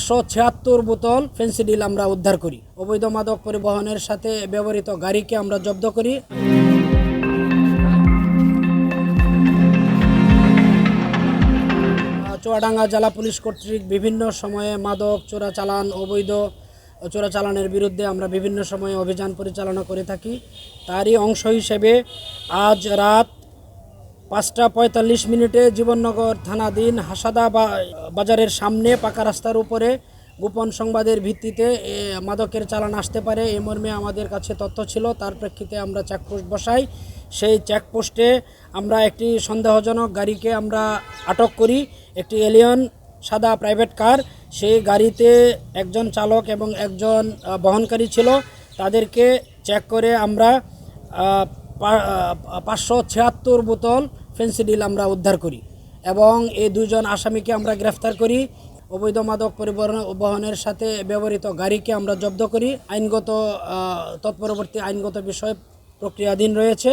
576 বোতল ফেন্সিডিল আমরা উদ্ধার করি। অবৈধ মাদক পরিবহনের সাথে ব্যবহৃত গাড়িকে আমরা জব্দ করি। চুয়াডাঙ্গা জেলা পুলিশ কর্তৃক বিভিন্ন সময়ে মাদক চোরাচালান, অবৈধ চোরাচালানের বিরুদ্ধে আমরা বিভিন্ন সময়ে অভিযান পরিচালনা করে থাকি। তারই অংশ হিসেবে আজ রাত 5:45 জীবননগর থানাধীন হাসাদা বাজারের সামনে পাকা রাস্তার উপরে গোপন সংবাদের ভিত্তিতে মাদকের চালান আসতে পারে এই মর্মে আমাদের কাছে তথ্য ছিল। তার প্রেক্ষিতে আমরা চেকপোস্ট বসাই। সেই চেকপোস্টে আমরা একটি সন্দেহজনক গাড়িকে আমরা আটক করি, একটি এলিয়ন সাদা প্রাইভেট কার। সেই গাড়িতে একজন চালক এবং একজন বহনকারী ছিল। তাদেরকে চেক করে আমরা 576 বোতল ফেন্সিডিল আমরা উদ্ধার করি এবং এই দুজন আসামিকে আমরা গ্রেফতার করি। অবৈধ মাদক পরিবহনের সাথে ব্যবহৃত গাড়িকে আমরা জব্দ করি। আইনগত তৎপরবর্তী আইনগত বিষয় প্রক্রিয়াধীন রয়েছে।